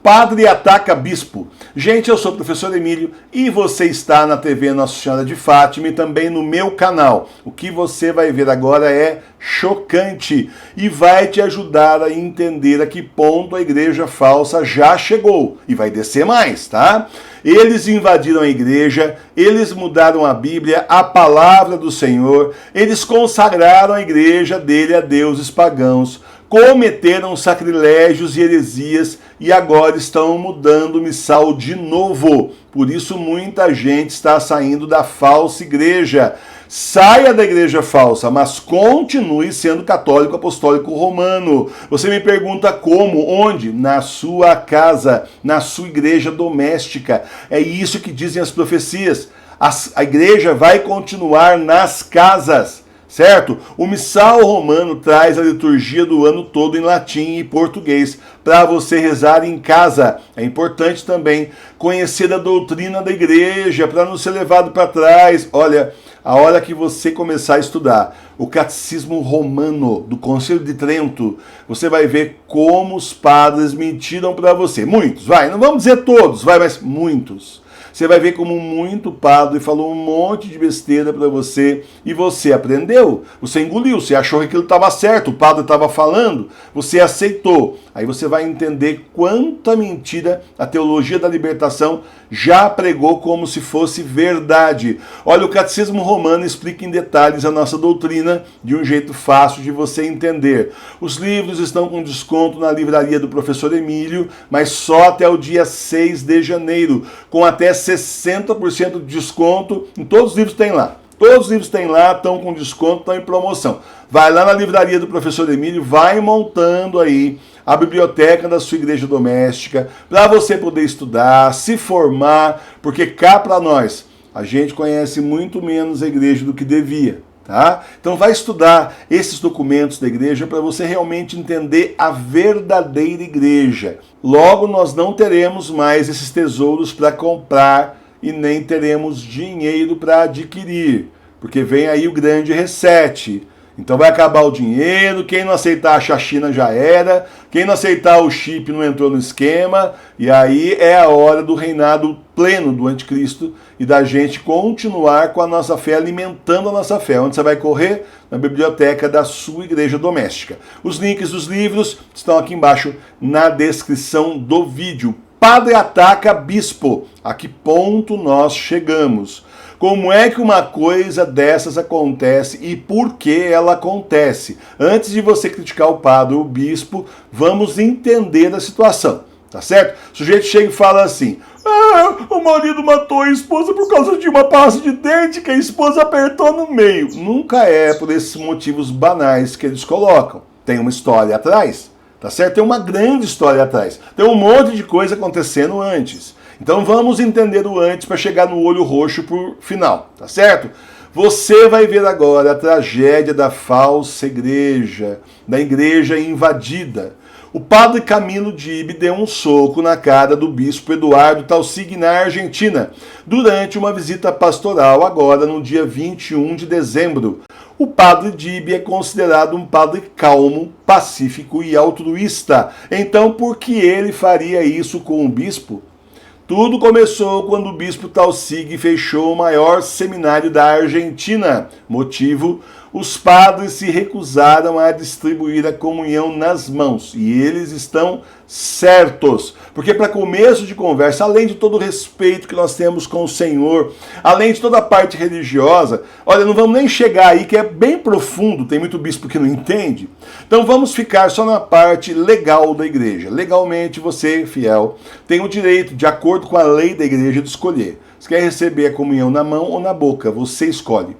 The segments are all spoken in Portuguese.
Padre ataca bispo. Gente, eu sou o professor Emílio e você está na TV Nossa Senhora de Fátima e também no meu canal. O que você vai ver agora é chocante e vai te ajudar a entender a que ponto a igreja falsa já chegou e vai descer mais, tá? Eles invadiram a igreja, eles mudaram a Bíblia, a palavra do Senhor, eles consagraram a igreja dele a deuses pagãos, cometeram sacrilégios e heresias e agora estão mudando o missal de novo. Por isso muita gente está saindo da falsa igreja. Saia da igreja falsa, mas continue sendo católico apostólico romano. Você me pergunta como? Onde? Na sua casa, na sua igreja doméstica. É isso que dizem as profecias. A igreja vai continuar nas casas. Certo? O missal romano traz a liturgia do ano todo em latim e português para você rezar em casa. É importante também conhecer a doutrina da igreja para não ser levado para trás. Olha, a hora que você começar a estudar o catecismo romano do Concílio de Trento, você vai ver como os padres mentiram para você. Muitos, não vamos dizer todos, mas muitos. Você vai ver como muito padre falou um monte de besteira para você e você aprendeu, você engoliu, você achou que aquilo estava certo, o padre estava falando, você aceitou. Aí você vai entender quanta mentira a teologia da libertação já pregou como se fosse verdade. Olha, o Catecismo Romano explica em detalhes a nossa doutrina de um jeito fácil de você entender. Os livros estão com desconto na livraria do professor Emílio, mas só até o dia 6 de janeiro, com até 60% de desconto. Em todos os livros tem lá. Todos os livros tem lá, estão com desconto, estão em promoção. Vai lá na livraria do professor Emílio, vai montando aí a biblioteca da sua igreja doméstica, para você poder estudar, se formar, porque cá para nós, a gente conhece muito menos a igreja do que devia, tá? Então vai estudar esses documentos da igreja para você realmente entender a verdadeira igreja. Logo nós não teremos mais esses tesouros para comprar e nem teremos dinheiro para adquirir, porque vem aí o grande reset. Então vai acabar o dinheiro, quem não aceitar a chacina já era, quem não aceitar o chip não entrou no esquema, e aí é a hora do reinado pleno do anticristo e da gente continuar com a nossa fé, alimentando a nossa fé. Onde você vai correr? Na biblioteca da sua igreja doméstica. Os links dos livros estão aqui embaixo na descrição do vídeo. Padre ataca bispo. A que ponto nós chegamos? Como é que uma coisa dessas acontece e por que ela acontece? Antes de você criticar o padre ou o bispo, vamos entender a situação, tá certo? O sujeito chega e fala assim: o marido matou a esposa por causa de uma pasta de dente que a esposa apertou no meio. Nunca é por esses motivos banais que eles colocam. Tem uma história atrás, tá certo? Tem uma grande história atrás. Tem um monte de coisa acontecendo antes. Então vamos entender o antes para chegar no olho roxo por final, tá certo? Você vai ver agora a tragédia da falsa igreja, da igreja invadida. O padre Camilo Dibe deu um soco na cara do bispo Eduardo Talsig na Argentina, durante uma visita pastoral agora no dia 21 de dezembro. O padre Dibe é considerado um padre calmo, pacífico e altruísta. Então por que ele faria isso com o bispo? Tudo começou quando o bispo Talsig fechou o maior seminário da Argentina. Motivo: os padres se recusaram a distribuir a comunhão nas mãos. E eles estão certos. Porque para começo de conversa, além de todo o respeito que nós temos com o Senhor, além de toda a parte religiosa, olha, não vamos nem chegar aí, que é bem profundo, tem muito bispo que não entende. Então vamos ficar só na parte legal da igreja. Legalmente, você, fiel, tem o direito, de acordo com a lei da igreja, de escolher. Você quer receber a comunhão na mão ou na boca? Você escolhe.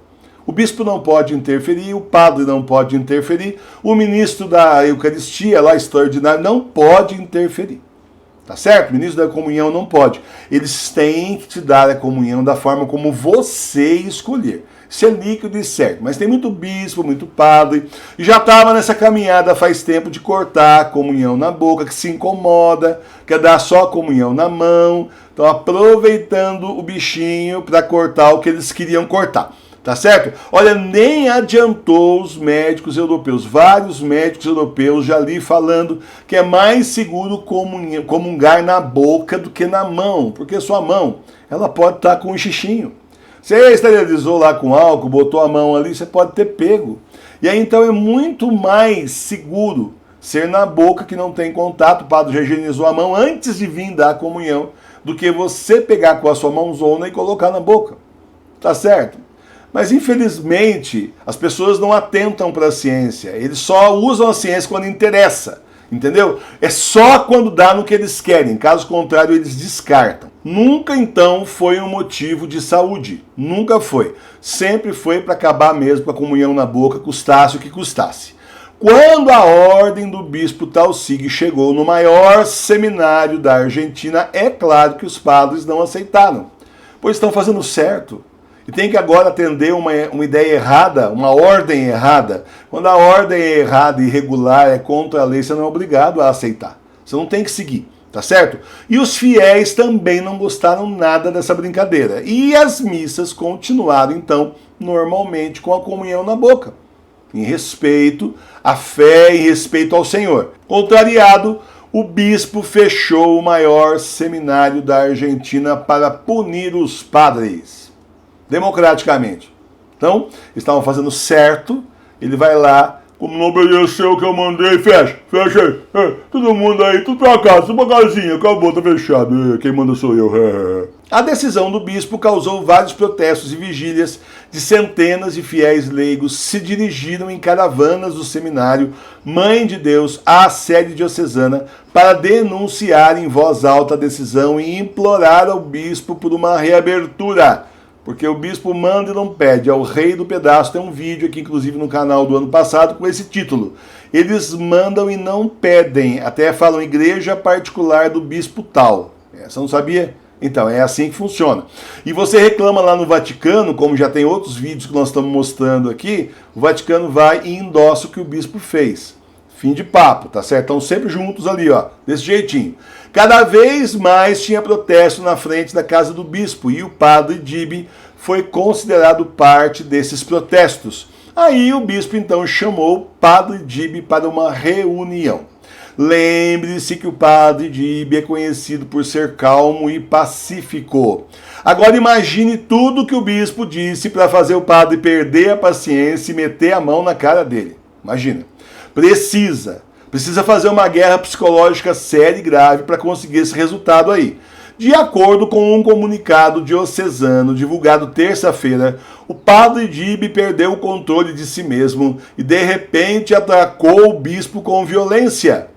O bispo não pode interferir, o padre não pode interferir, o ministro da Eucaristia, lá extraordinário, não pode interferir. Tá certo? O ministro da comunhão não pode. Eles têm que te dar a comunhão da forma como você escolher. Isso é líquido e certo. Mas tem muito bispo, muito padre, e já estava nessa caminhada faz tempo de cortar a comunhão na boca, que se incomoda, quer dar só a comunhão na mão. Estão aproveitando o bichinho para cortar o que eles queriam cortar. Tá certo? Olha, nem adiantou os médicos europeus. Vários médicos europeus já li falando que é mais seguro comungar na boca do que na mão. Porque sua mão, ela pode estar com um xixinho. Você esterilizou lá com álcool, botou a mão ali, você pode ter pego. E aí então é muito mais seguro ser na boca que não tem contato, o padre já higienizou a mão antes de vir dar a comunhão, do que você pegar com a sua mãozona e colocar na boca. Tá certo? Mas infelizmente as pessoas não atentam para a ciência, eles só usam a ciência quando interessa, entendeu? É só quando dá no que eles querem, caso contrário eles descartam. Nunca então foi um motivo de saúde, nunca foi. Sempre foi para acabar mesmo com a comunhão na boca, custasse o que custasse. Quando a ordem do bispo Tausig chegou no maior seminário da Argentina, é claro que os padres não aceitaram, pois estão fazendo certo. E tem que agora atender uma ideia errada, uma ordem errada. Quando a ordem é errada e irregular, é contra a lei, você não é obrigado a aceitar. Você não tem que seguir, tá certo? E os fiéis também não gostaram nada dessa brincadeira. E as missas continuaram, então, normalmente com a comunhão na boca. Em respeito à fé e respeito ao Senhor. Contrariado, o bispo fechou o maior seminário da Argentina para punir os padres. Democraticamente. Então, estavam fazendo certo, ele vai lá, como não obedeceu o que eu mandei, fecha aí, todo mundo aí, tudo pra casa, tudo pra casinha, acabou, tá fechado, quem manda sou eu. A decisão do bispo causou vários protestos e vigílias de centenas de fiéis leigos se dirigiram em caravanas do seminário Mãe de Deus à sede diocesana para denunciar em voz alta a decisão e implorar ao bispo por uma reabertura. Porque o bispo manda e não pede, é o rei do pedaço. Tem um vídeo aqui, inclusive, no canal do ano passado, com esse título. Eles mandam e não pedem, até falam igreja particular do bispo tal. Você não sabia? Então, é assim que funciona. E você reclama lá no Vaticano, como já tem outros vídeos que nós estamos mostrando aqui, o Vaticano vai e endossa o que o bispo fez. Fim de papo, tá certo? Estão sempre juntos ali, ó, desse jeitinho. Cada vez mais tinha protesto na frente da casa do bispo e o padre Dibby foi considerado parte desses protestos. Aí o bispo então chamou o padre Dibby para uma reunião. Lembre-se que o padre Dibby é conhecido por ser calmo e pacífico. Agora imagine tudo que o bispo disse para fazer o padre perder a paciência e meter a mão na cara dele. Imagina. Precisa fazer uma guerra psicológica séria e grave para conseguir esse resultado aí. De acordo com um comunicado diocesano divulgado terça-feira, o padre Dibby perdeu o controle de si mesmo e de repente atacou o bispo com violência.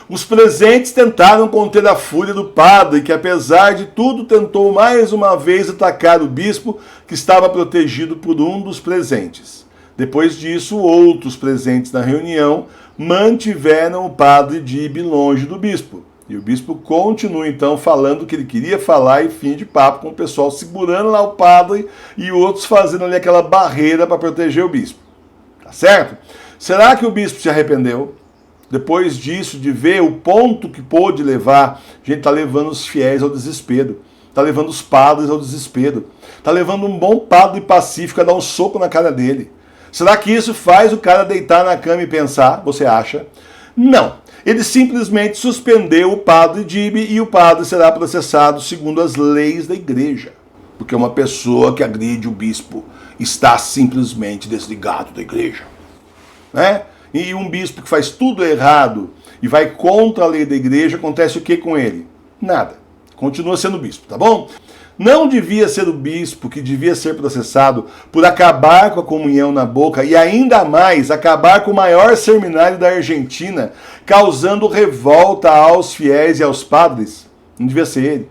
Os presentes tentaram conter a fúria do padre, que apesar de tudo tentou mais uma vez atacar o bispo, que estava protegido por um dos presentes. Depois disso, outros presentes na reunião mantiveram o padre Dibby longe do bispo. E o bispo continua então falando o que ele queria falar e fim de papo, com o pessoal segurando lá o padre e outros fazendo ali aquela barreira para proteger o bispo. Tá certo? Será que o bispo se arrependeu? Depois disso, de ver o ponto que pôde levar, a gente está levando os fiéis ao desespero. Está levando os padres ao desespero. Está levando um bom padre pacífico a dar um soco na cara dele. Será que isso faz o cara deitar na cama e pensar? Você acha? Não. Ele simplesmente suspendeu o padre Dibby e o padre será processado segundo as leis da igreja. Porque uma pessoa que agride o bispo está simplesmente desligado da igreja. Né? E um bispo que faz tudo errado e vai contra a lei da igreja, acontece o que com ele? Nada. Continua sendo bispo, tá bom? Não devia ser o bispo que devia ser processado por acabar com a comunhão na boca e ainda mais acabar com o maior seminário da Argentina, causando revolta aos fiéis e aos padres. Não devia ser ele.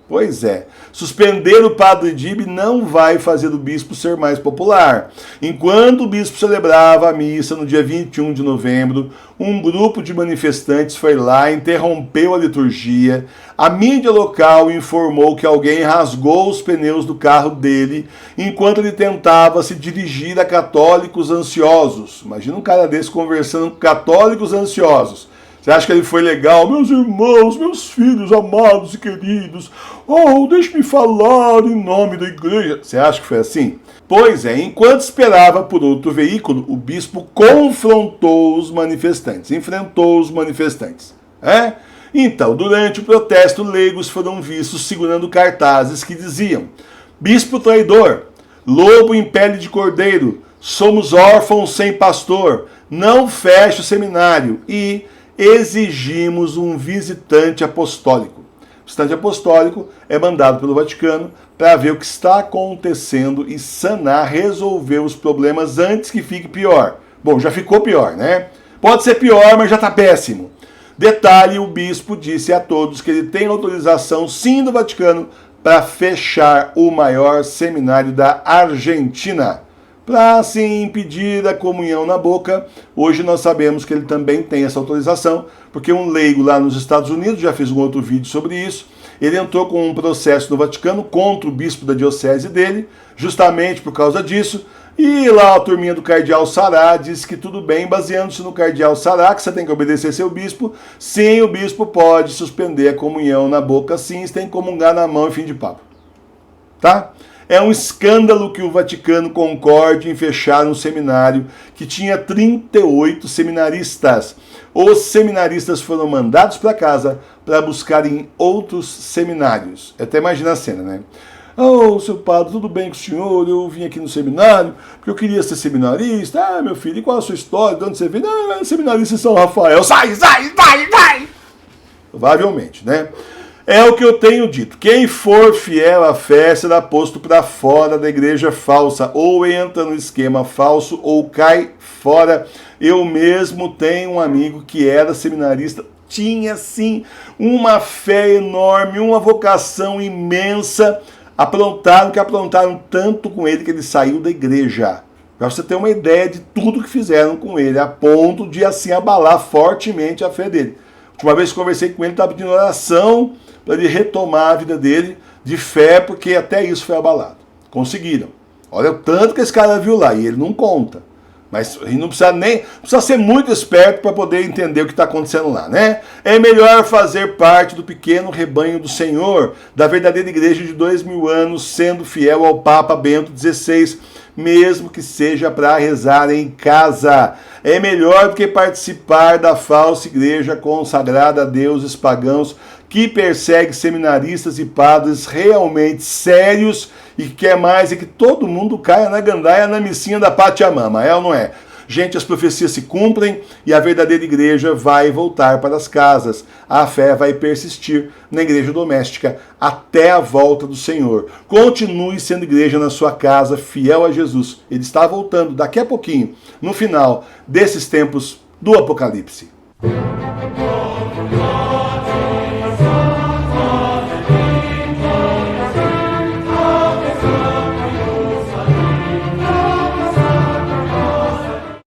Pois é, suspender o padre Dib não vai fazer o bispo ser mais popular. Enquanto o bispo celebrava a missa no dia 21 de novembro, um grupo de manifestantes foi lá, interrompeu a liturgia. A mídia local informou que alguém rasgou os pneus do carro dele enquanto ele tentava se dirigir a católicos ansiosos. Imagina um cara desse conversando com católicos ansiosos. Você acha que ele foi legal? Meus irmãos, meus filhos amados e queridos, deixe-me falar em nome da igreja. Você acha que foi assim? Pois é, enquanto esperava por outro veículo, o bispo confrontou os manifestantes, enfrentou os manifestantes. Então, durante o protesto, leigos foram vistos segurando cartazes que diziam: bispo traidor, lobo em pele de cordeiro, somos órfãos sem pastor, não feche o seminário e exigimos um visitante apostólico. O visitante apostólico é mandado pelo Vaticano para ver o que está acontecendo e sanar, resolver os problemas antes que fique pior. Bom, já ficou pior, né? Pode ser pior, mas já está péssimo. Detalhe, o bispo disse a todos que ele tem autorização sim do Vaticano para fechar o maior seminário da Argentina. Para assim impedir a comunhão na boca, hoje nós sabemos que ele também tem essa autorização, porque um leigo lá nos Estados Unidos, já fez um outro vídeo sobre isso, ele entrou com um processo no Vaticano contra o bispo da diocese dele, justamente por causa disso, e lá a turminha do cardeal Sará disse que tudo bem, baseando-se no cardeal Sará, que você tem que obedecer seu bispo, sim, o bispo pode suspender a comunhão na boca, sim, você tem que comungar na mão e fim de papo. Tá? É um escândalo que o Vaticano concorde em fechar um seminário que tinha 38 seminaristas. Os seminaristas foram mandados para casa para buscarem outros seminários. Até imagina a cena, né? Seu padre, tudo bem com o senhor? Eu vim aqui no seminário porque eu queria ser seminarista. Meu filho, e qual a sua história? De onde você vem? Seminarista em São Rafael. Sai! Provavelmente, né? É o que eu tenho dito. Quem for fiel à fé será posto para fora da igreja falsa. Ou entra no esquema falso ou cai fora. Eu mesmo tenho um amigo que era seminarista. Tinha, sim, uma fé enorme, uma vocação imensa. Aprontaram tanto com ele que ele saiu da igreja. Para você ter uma ideia de tudo que fizeram com ele. A ponto de, assim, abalar fortemente a fé dele. Uma vez que conversei com ele, estava pedindo oração para ele retomar a vida dele de fé, porque até isso foi abalado. Conseguiram. Olha o tanto que esse cara viu lá, e ele não conta. Mas a gente não precisa ser muito esperto para poder entender o que está acontecendo lá, né? É melhor fazer parte do pequeno rebanho do Senhor, da verdadeira igreja de 2000 anos, sendo fiel ao Papa Bento XVI, mesmo que seja para rezar em casa. É melhor do que participar da falsa igreja consagrada a deuses pagãos, que persegue seminaristas e padres realmente sérios e que quer mais é que todo mundo caia na gandaia, na missinha da Pachamama, é ou não é? Gente, as profecias se cumprem e a verdadeira igreja vai voltar para as casas. A fé vai persistir na igreja doméstica até a volta do Senhor. Continue sendo igreja na sua casa, fiel a Jesus. Ele está voltando daqui a pouquinho, no final desses tempos do Apocalipse.